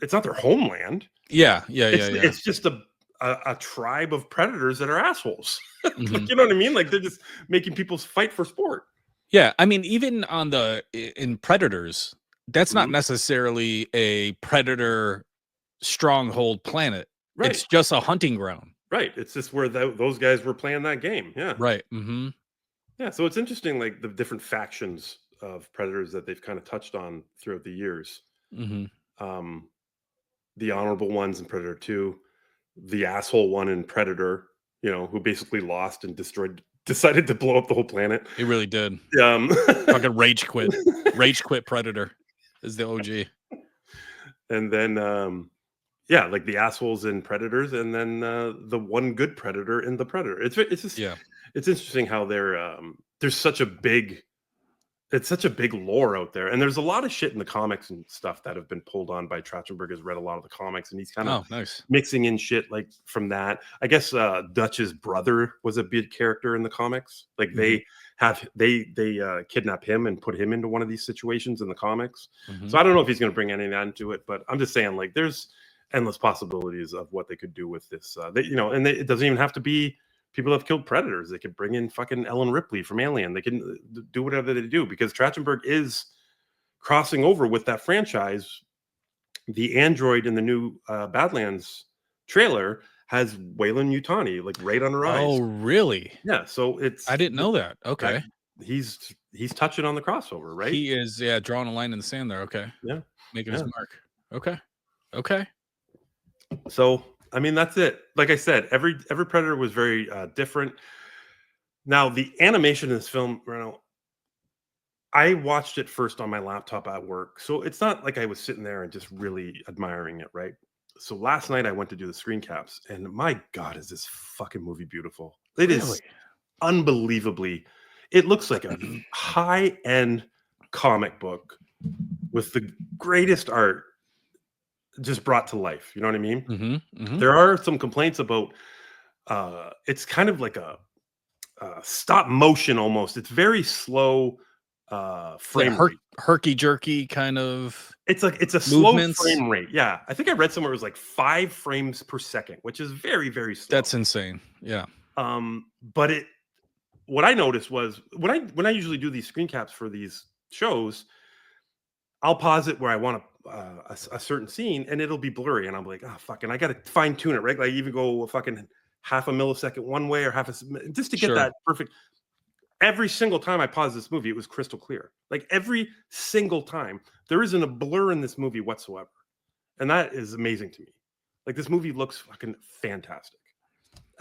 It's not their homeland. Yeah. Yeah. Yeah. Yeah. It's just a tribe of predators that are assholes. Mhm. Like, you know what I mean? Like, they're just making people fight for sport. Yeah. I mean, even on in Predators, that's not Mhm. necessarily a predator stronghold planet. Right, It's just a hunting ground. right. It's just where those guys were playing that game. Yeah, Right. Mm-hmm. yeah. So it's interesting, like the different factions of predators that they've kind of touched on throughout the years. Mm-hmm. Um, the honorable ones in Predator 2, the asshole one in Predator, who basically lost and decided to blow up the whole planet. It really did. Um, Fucking rage quit. Rage quit Predator is the OG. and then yeah, like the assholes in Predators, and then the one good Predator in the Predator. It's just Yeah. it's interesting how there's such a big it's such a big lore out there, and there's a lot of shit in the comics and stuff that have been pulled on by Trachtenberg. Has read a lot of the comics, and he's kind of Oh, nice. mixing in shit like from that. I guess Dutch's brother was a big character in the comics. Like, Mhm. they kidnap him and put him into one of these situations in the comics. Mhm. So I don't know if he's going to bring any of that into it, but I'm just saying, like, there's endless possibilities of what they could do with this. It doesn't even have to be people have killed predators. They could bring in fucking Ellen Ripley from Alien. They can do whatever they do because Trachtenberg is crossing over with that franchise. The android in the new Badlands trailer has Wayland Yutani like right on her eyes. Oh, really? Yeah, so I didn't know that. that Okay. he's touching on the crossover, right? He is, yeah, drawing a line in the sand there. Okay. Yeah, Making his yeah. mark. Okay. Okay. So I mean, that's it. Like I said, every Predator was very different. Now the animation in this film, I watched it first on my laptop at work. So it's not like I was sitting there and just really admiring it, right? So last night I went to do the screen caps, and my God, is this fucking movie beautiful? It is Really? unbelievably, it looks like a high-end comic book with the greatest art just brought to life. You know what I mean? Mm-hmm. Mm-hmm. There are some complaints about it's kind of like a stop motion almost. It's very slow Yeah, frame rate. herky jerky kind of It's a slow movements. frame rate. Yeah, I think I read somewhere it was like 5 frames per second, which is very, very slow. That's insane. Yeah. But what I noticed was when I usually do these screen caps for these shows, I'll pause it where I want a certain scene, and it'll be blurry, and I'm like, oh fuck, and I got to fine tune it, right? Like, even go a fucking half a millisecond one way or just to get Sure. that perfect. Every single time I paused this movie, it was crystal clear. Like, every single time, there isn't a blur in this movie whatsoever. And that is amazing to me. Like, this movie looks fucking fantastic.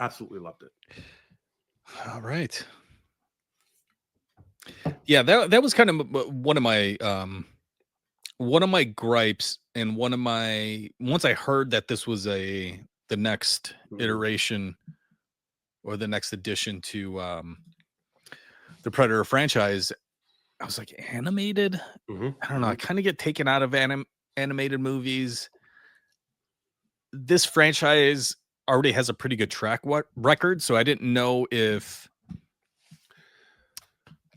Absolutely loved it. All right. Yeah, that was kind of one of my gripes, and once I heard that this was the next Mhm. iteration or the next addition to the Predator franchise, I was like, animated? I don't know. I kind of get taken out of animated movies. This franchise already has a pretty good track record, so I didn't know if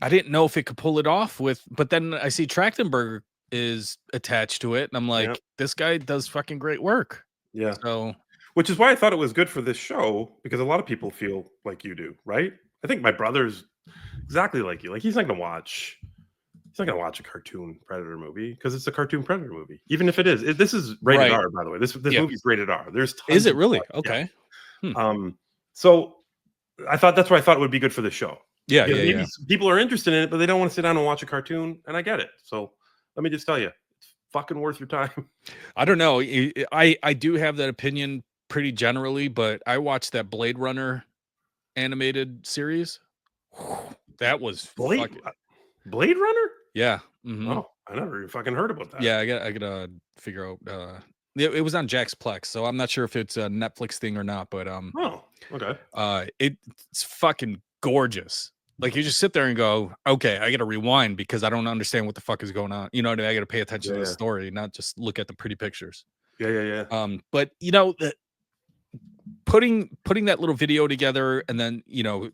it could pull it off with. But then I see Trachtenberg is attached to it, and I'm like, this guy does fucking great work. Yeah. So, which is why I thought it was good for this show, because a lot of people feel like you do, right? I think my brother's exactly like you. Like he's not gonna watch a cartoon Predator movie because it's a cartoon Predator movie, even if it is. This is rated R, by the way. This movie's rated R. There's tons. Is it really? Blood. Okay. Yeah. So I thought that's why I thought it would be good for the show. Yeah, because maybe people are interested in it, but they don't want to sit down and watch a cartoon, and I get it. So let me just tell you, it's fucking worth your time. I don't know. I do have that opinion pretty generally, but I watched that Blade Runner animated series. That was Blade Runner. Yeah. Oh, I never even fucking heard about that. Yeah, I gotta figure out. It was on Plex, so I'm not sure if it's a Netflix thing or not. But oh, okay. It's fucking gorgeous. Like you just sit there and go, okay, I gotta rewind because I don't understand what the fuck is going on. You know what I mean? I gotta pay attention to the story, not just look at the pretty pictures. Yeah. But you know, putting that little video together, and then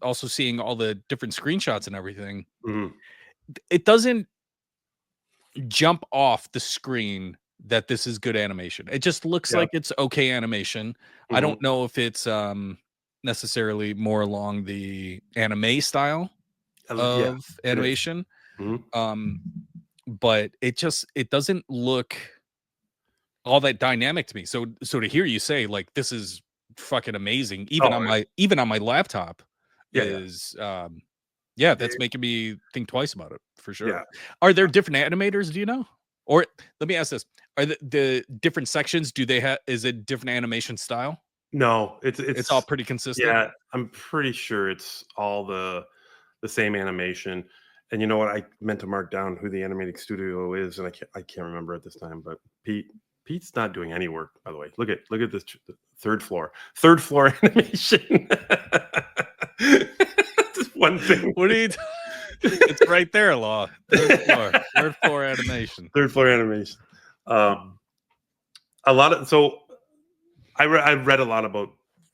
also seeing all the different screenshots and everything, it doesn't jump off the screen that this is good animation. It just looks like it's okay animation. I don't know if it's necessarily more along the anime style of animation. But it doesn't look all that dynamic to me. So to hear you say like this is fucking amazing, even on my laptop, is that's making me think twice about it for sure. Yeah. Are there different animators? Do you know? Or let me ask this: are the different sections? Do they have? Is it different animation style? No, it's all pretty consistent. Yeah, I'm pretty sure it's all the same animation. And you know what? I meant to mark down who the animating studio is, and I can't remember at this time. But Pete's not doing any work, by the way. Look at this third floor animation. Just one thing. What are you? It's right there, Law. Third floor animation. Third floor animation. A lot of I read a lot about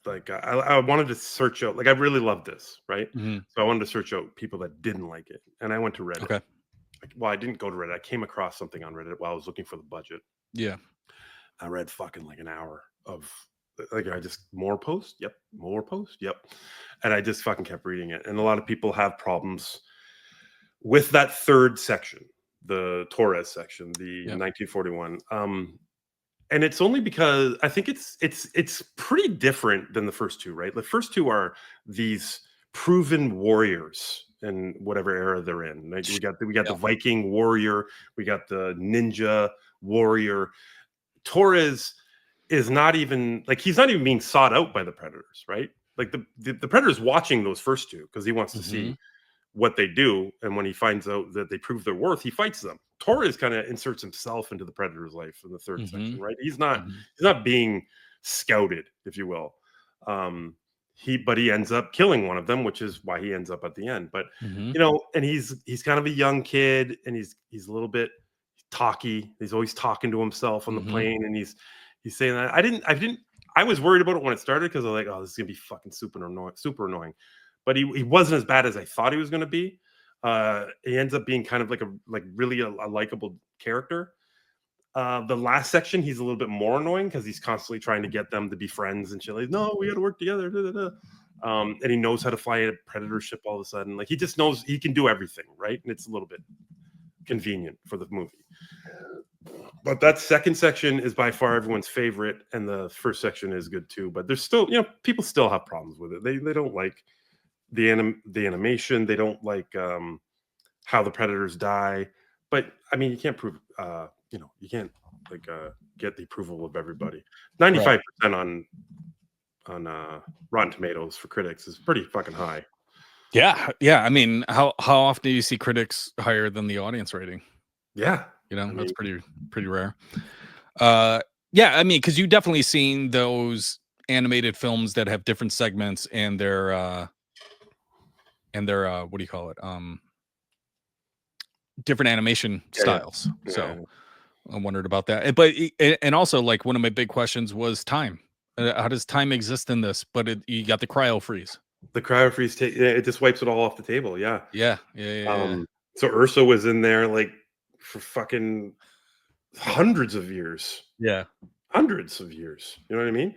like I wanted to search out, like I really loved this, right? So I wanted to search out people that didn't like it, and I went to Reddit. Okay. Well, I didn't go to Reddit. I came across something on Reddit while I was looking for the budget. Yeah. I read fucking like an hour of more posts. Yep. More posts. Yep. And I just fucking kept reading it. And a lot of people have problems with that third section, the Torres section, the 1941. And it's only because I think it's pretty different than the first two, right? The first two are these proven warriors in whatever era they're in. Like we got the Viking warrior, we got the ninja warrior. Torres is not even like, he's not even being sought out by the predators, right? Like the predator's watching those first two because he wants to see what they do, and when he finds out that they prove their worth, he fights them. Torres kind of inserts himself into the predator's life in the third section, right? He's not being scouted, if you will. He ends up killing one of them, which is why he ends up at the end. But and he's kind of a young kid, and he's a little bit talky. He's always talking to himself on the plane, and he's saying that I was worried about it when it started because I was like, oh, this is gonna be fucking super annoying. But he wasn't as bad as I thought he was going to be. He ends up being kind of like really a likable character. The last section, he's a little bit more annoying because he's constantly trying to get them to be friends and shit. Like, no, we got to work together. And he knows how to fly a predator ship all of a sudden. Like he just knows he can do everything, right? And it's a little bit convenient for the movie. But that second section is by far everyone's favorite, and the first section is good too. But there's still, people still have problems with it. They don't like the animation. They don't like how the predators die. But I mean, you can't prove you can't get the approval of everybody. 95% on Rotten Tomatoes for critics is pretty fucking high. Yeah. I mean, how often do you see critics higher than the audience rating? Yeah, that's pretty rare. I mean, because you've definitely seen those animated films that have different segments and their what do you call it? different animation styles. Yeah. So I wondered about that. But and also, like, one of my big questions was time. How does time exist in this? But you got the cryo freeze. The cryo freeze, it just wipes it all off the table. Yeah. Yeah. So Ursa was in there like for fucking hundreds of years. Yeah. Hundreds of years. You know what I mean?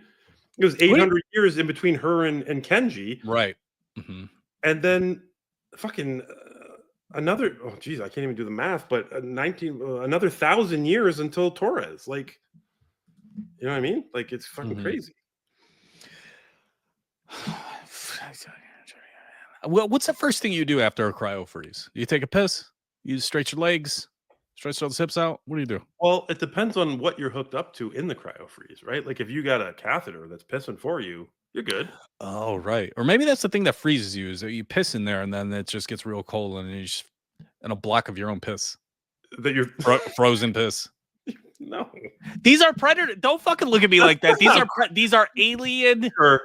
It was Wait. 800 years in between her and Kenji. Right. Mm-hmm. And then fucking another, oh geez, I can't even do the math, but another 1,000 years until Torres. Like, you know what I mean? Like, it's fucking crazy. Well, what's the first thing you do after a cryo freeze? You take a piss? You stretch your legs? Stretch those hips out? What do you do? Well, it depends on what you're hooked up to in the cryo freeze, right? Like, if you got a catheter that's pissing for you, you're good. Oh, right. Or maybe that's the thing that freezes you, is that you piss in there and then it just gets real cold and you're just in a block of your own piss. That you're frozen piss. No. These are predators. Don't fucking look at me like that. These are alien. Sure.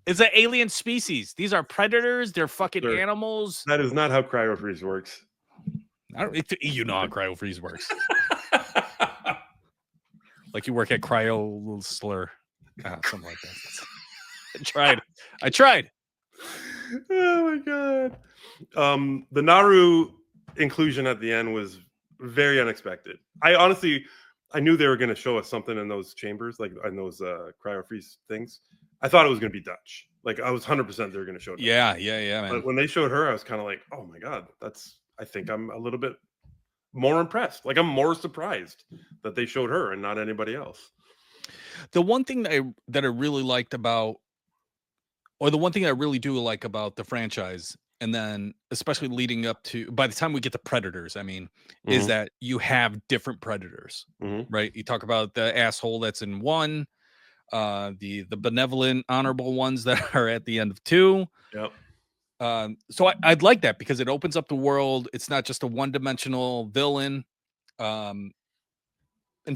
It's an alien species. These are predators. They're fucking Sure. animals. That is not how cryo freeze works. You know how cryo freeze works. Like you work at Cryo Slur. Something like that. I tried. Oh my god. The Naru inclusion at the end was very unexpected. I knew they were going to show us something in those chambers, like in those cryo freeze things. I thought it was going to be Dutch. Like I was 100% they were going to show Dutch. Yeah, man. But when they showed her, I was kind of like, oh my god, I think I'm a little bit more impressed. Like I'm more surprised that they showed her and not anybody else. The one thing that I really liked about, or the one thing I really do like about the franchise, and then especially leading up to, by the time we get to Predators, I mean, is that you have different Predators, right? You talk about the asshole that's in 1, the benevolent, honorable ones that are at the end of 2. Yep. So I'd like that because it opens up the world. It's not just a one-dimensional villain. In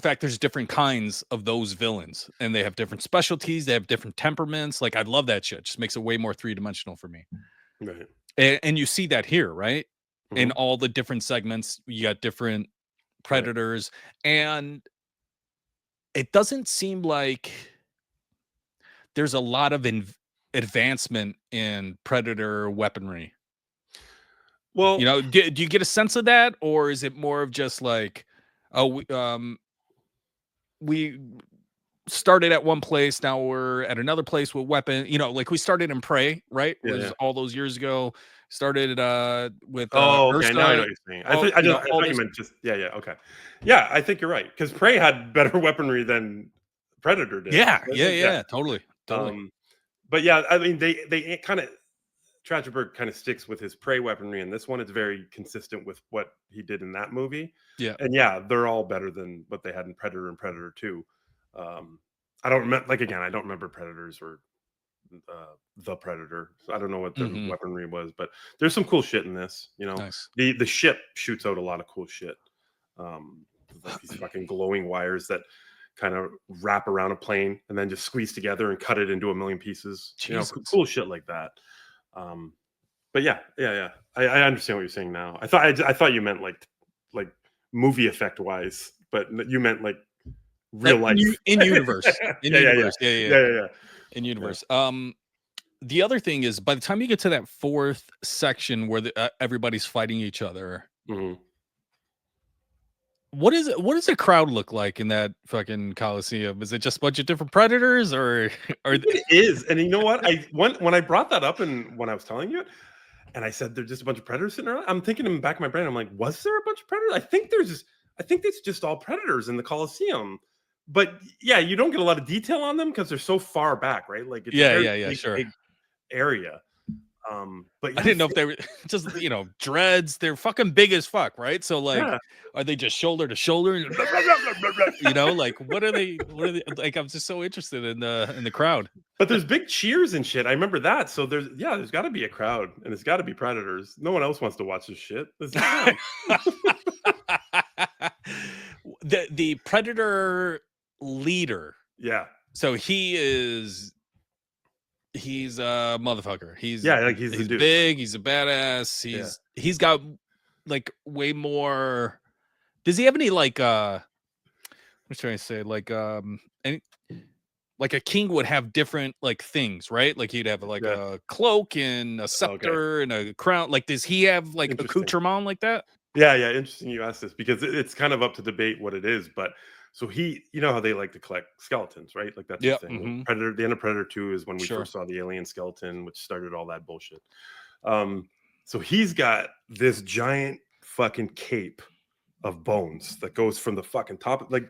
fact, there's different kinds of those villains, and they have different specialties. They have different temperaments. Like, I love that shit. Just makes it way more three-dimensional for me. Right. And you see that here, right? In all the different segments, you got different predators, and it doesn't seem like there's a lot of advancement in predator weaponry. Well, you know, do you get a sense of that, or is it more of just like, oh, we started at one place, now we're at another place with weapon, you know, like we started in Prey, right? All those years ago. Started with okay, now I know what you're saying. I thought you meant just okay. Yeah, I think you're right, because Prey had better weaponry than Predator did. Yeah, totally. But yeah, I mean, they kind of, Trachtenberg kind of sticks with his Prey weaponry, and this one is very consistent with what he did in that movie. Yeah, and yeah, they're all better than what they had in Predator and Predator 2. I don't remember, like, again, I don't remember Predators or the Predator, so I don't know what the weaponry was, but there's some cool shit in this. You know, nice. The ship shoots out a lot of cool shit. Like these fucking glowing wires that kind of wrap around a plane and then just squeeze together and cut it into a million pieces. Jesus. You know, cool shit like that. But yeah. I understand what you're saying now. I thought you meant like movie effect wise, but you meant like real life in universe. Yeah. In universe. The other thing is, by the time you get to that 4th section where everybody's fighting each other, what does the crowd look like in that fucking Coliseum? Is it just a bunch of different predators, or it is? And you know what? When I brought that up and when I was telling you it, and I said there's just a bunch of predators sitting around, I'm thinking in the back of my brain, I'm like, was there a bunch of predators? I think it's just all predators in the Coliseum. But yeah, you don't get a lot of detail on them because they're so far back, right? Like, it's a big area. But I didn't know if they were just, you know, dreads. They're fucking big as fuck, right? So like, are they just shoulder to shoulder? You know, like what are they? Like, I'm just so interested in the crowd. But there's big cheers and shit. I remember that. So there's got to be a crowd, and it's got to be predators. No one else wants to watch this shit. The predator leader. Yeah. So he's a motherfucker. He's the dude. Big. He's a badass. He's got like way more. Does he have any like what should I say? Like any like a king would have different like things, right? Like he'd have like Yeah. a cloak and a Okay. scepter and a crown. Like, does he have like Interesting. accoutrement like that? Yeah, yeah. Interesting you asked this because it's kind of up to debate what it is. But so you know how they like to collect skeletons, right? Like that's Yep. his thing. Mm-hmm. Predator, the end of Predator 2 is when we Sure. first saw the alien skeleton, which started all that bullshit. So he's got this giant fucking cape of bones that goes from the fucking top, like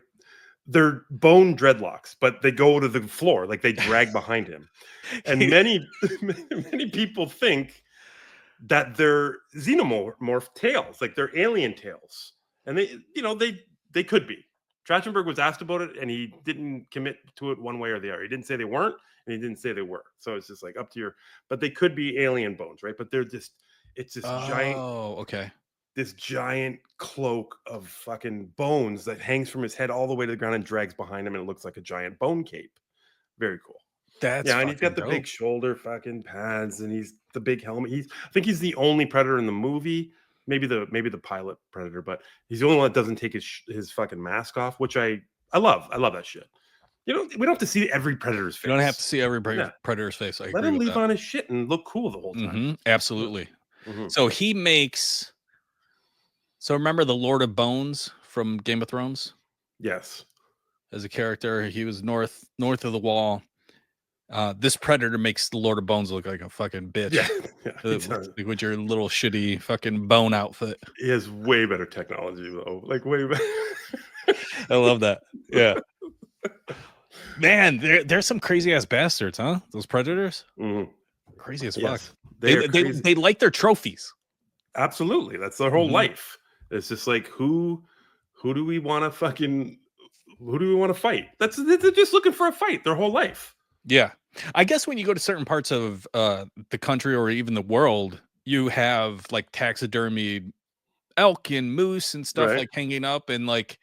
they're bone dreadlocks, but they go to the floor, like they drag behind him. And many people think that they're xenomorph tails, like they're alien tails, and they could be. Trachtenberg was asked about it, and he didn't commit to it one way or the other. He didn't say they weren't, and he didn't say they were. So it's just like up to your. But they could be alien bones, right? But they're just. It's this Okay. this giant cloak of fucking bones that hangs from his head all the way to the ground and drags behind him, and it looks like a giant bone cape. Very cool. That's Yeah, and he's got the dope. big shoulder fucking pads, and he's the big helmet. I think he's the only Predator in the movie, maybe the pilot Predator, but he's the only one that doesn't take his fucking mask off, which I love. I love that shit. We don't have to see every Predator's face. You don't have to see every Predator's face. I Let agree him with leave that. on his shit and look cool the whole time. Absolutely. Mm-hmm. So he makes. So remember the Lord of Bones from Game of Thrones? Yes. As a character, he was north of the wall. This Predator makes the Lord of Bones look like a fucking bitch. Yeah, with your little shitty fucking bone outfit. He has way better technology though. Like way better. I love that. Yeah. Man, there's some crazy ass bastards, huh? Those Predators. Mm-hmm. Crazy as fuck. Yes, They like their trophies. Absolutely. That's their whole life. It's just like who do we want to fight? They're just looking for a fight their whole life. Yeah. I guess when you go to certain parts of the country or even the world, you have like taxidermy elk and moose and stuff like hanging up, and like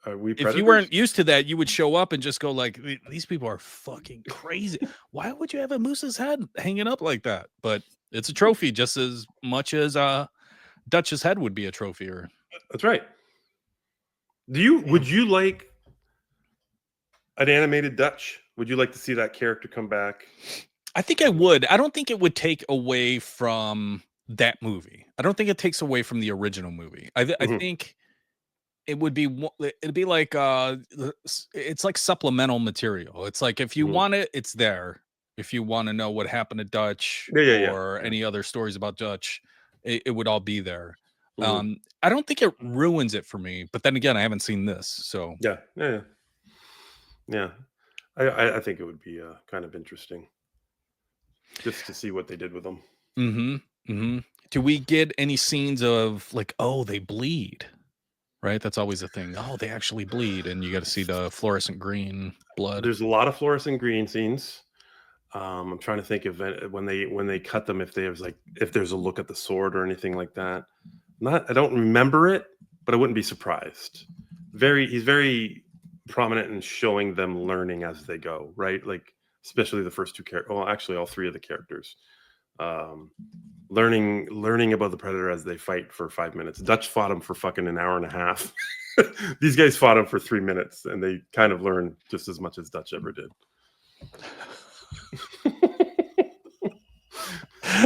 are we if you weren't used to that, you would show up and just go like, these people are fucking crazy. Why would you have a moose's head hanging up like that? But it's a trophy just as much as Dutch's head would be a trophy. Or that's right. Would you like an animated Dutch? Would you like to see that character come back? I think I would. I don't think it would take away from that movie. I don't think it takes away from the original movie. I think it would be. It'd be like it's like supplemental material. It's like if you want it, it's there. If you want to know what happened to Dutch or any other stories about Dutch, it would all be there. I don't think it ruins it for me. But then again, I haven't seen this, so yeah. I think it would be kind of interesting just to see what they did with them. Do we get any scenes of like, oh, they bleed? Right, that's always a thing. Oh, they actually bleed, and you got to see the fluorescent green blood. There's a lot of fluorescent green scenes. I'm trying to think of when they cut them, if there's a look at the sword or anything like that. I don't remember it, but I wouldn't be surprised. He's very prominent in showing them learning as they go, right? Like especially the first two characters. Well, actually, all three of the characters. Learning about the Predator as they fight for 5 minutes. Dutch fought him for fucking an hour and a half. These guys fought him for 3 minutes, and they kind of learned just as much as Dutch ever did.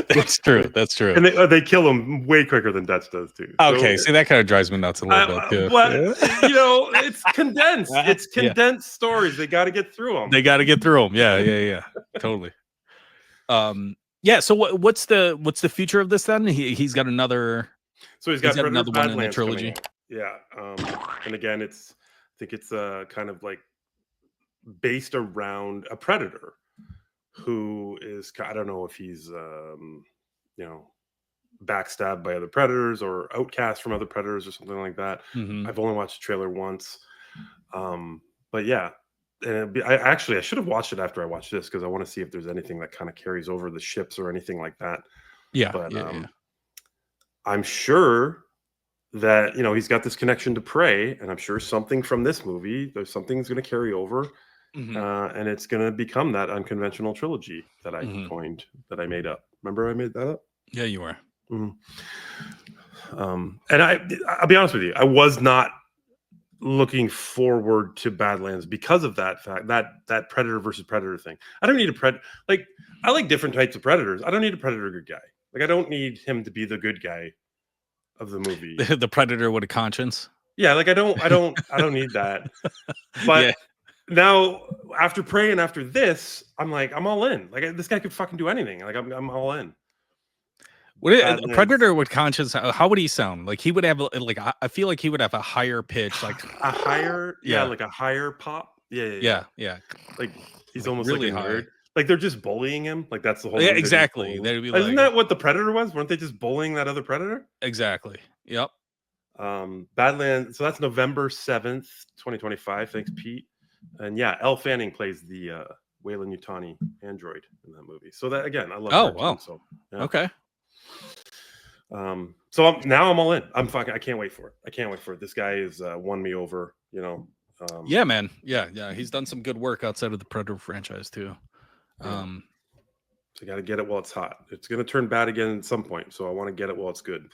That's true. That's true. And they kill him way quicker than Dutch does too. Okay, see that kind of drives me nuts a little bit too. But it's condensed. It's condensed stories. They got to get through them. Yeah. Totally. Yeah. So what's the future of this then? He's got another. So he's got another one in the trilogy. Yeah. And again, I think it's kind of like based around a predator who is, I don't know if he's backstabbed by other predators or outcast from other predators or something like that. I've only watched the trailer once. But yeah. And I should have watched it after I watched this because I want to see if there's anything that kind of carries over the ships or anything like that. Yeah. But I'm sure that he's got this connection to Prey, and I'm sure something from this movie, there's something's going to carry over, and it's going to become that unconventional trilogy that I coined, that I made up. Remember I made that up? Yeah, you were. And I'll be honest with you, I was not looking forward to Badlands because of that fact, that Predator versus Predator thing. I don't need a Predator. Like, I like different types of Predators. I don't need a Predator good guy. Like, I don't need him to be the good guy of the movie. The Predator with a conscience. Yeah, like I don't need that. But Yeah. now after Prey and after this, I'm like, I'm all in. Like, this guy could fucking do anything. Like, I'm all in. A Badlands. Predator with conscience. How would he sound? Like he would have like I feel like he would have a higher pitch, like a higher, Yeah. like a higher pop. Yeah. Like he's Like almost really like a high. nerd. Like they're just bullying him. Like that's the whole. Yeah, movie, they're just exactly. bullying him. They'd be Isn't like, that what the Predator was? Weren't they just bullying that other Predator? exactly. Yep. Badlands. So that's November 7th, 2025. Thanks, Pete. And yeah, Elle Fanning plays the Wayland Yutani android in that movie. So that again, I love. Oh, her too, wow. so yeah. Okay. So now I'm all in. I can't wait for it. I can't wait for it. This guy has won me over. You know. Yeah, man. Yeah. He's done some good work outside of the Predator franchise too. So you got to get it while it's hot. It's going to turn bad again at some point. So I want to get it while it's good.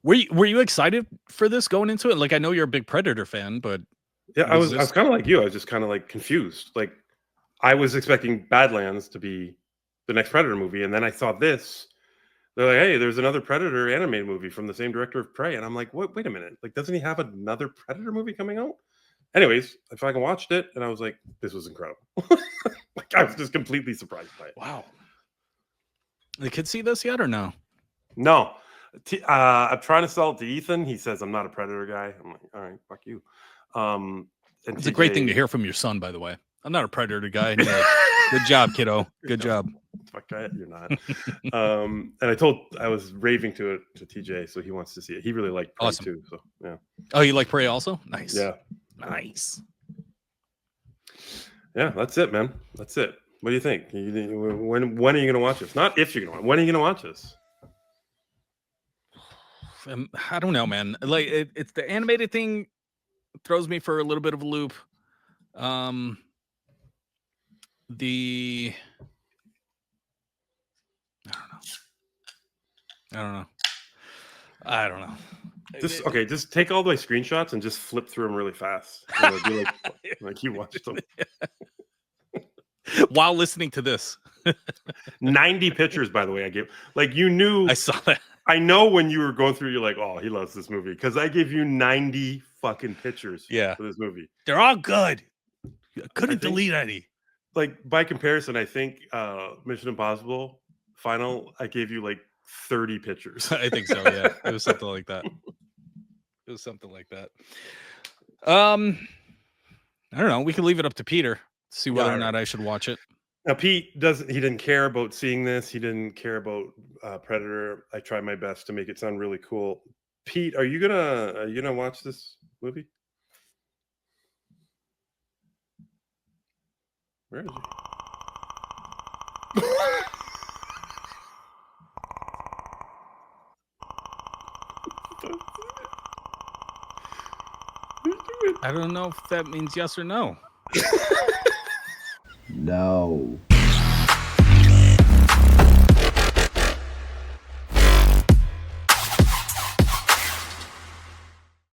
Were you excited for this going into it? Like, I know you're a big Predator fan, but yeah, I was kind of like you. I was just kind of like confused. Like, I was expecting Badlands to be the next Predator movie, and then I saw this. They're like, hey, there's another Predator animated movie from the same director of Prey, and I'm like, wait a minute. Like, doesn't he have another Predator movie coming out? Anyways, I fucking watched it, and I was like, this was incredible. Like, I was just completely surprised by it. wow. The kids see this yet or no? No. I'm trying to sell it to Ethan. He says I'm not a Predator guy. I'm like, all right, fuck you. And It's a great thing to hear from your son, by the way. I'm not a Predator guy. And you're like, good job, kiddo. Good job. Fuck that, you're not. And I was raving to it to TJ, so he wants to see it. He really liked Prey Awesome. too. So yeah. Oh, you like Prey also? Nice. Yeah. Nice. Yeah, that's it, man. That's it. What do you think? When are you gonna watch this? Not if you're gonna watch. When are you gonna watch this? I don't know, man. Like it's the animated thing throws me for a little bit of a loop. The I don't know. Just take all my screenshots and just flip through them really fast. And it'll be like you watched them. While listening to this. 90 pictures, by the way, I gave. Like, you knew. I saw that. I know when you were going through, you're like, oh, he loves this movie. Because I gave you 90 fucking pictures for this movie. They're all good. I couldn't delete any. Like, by comparison, I think Mission Impossible Final, I gave you like 30 pictures. I think so, yeah. It was something like that. I don't know. We can leave it up to Peter. See whether or not I should watch it. Now, Pete didn't care about seeing this. He didn't care about Predator. I tried my best to make it sound really cool. Pete, are you gonna watch this movie? Where is he? I don't know if that means yes or no. No.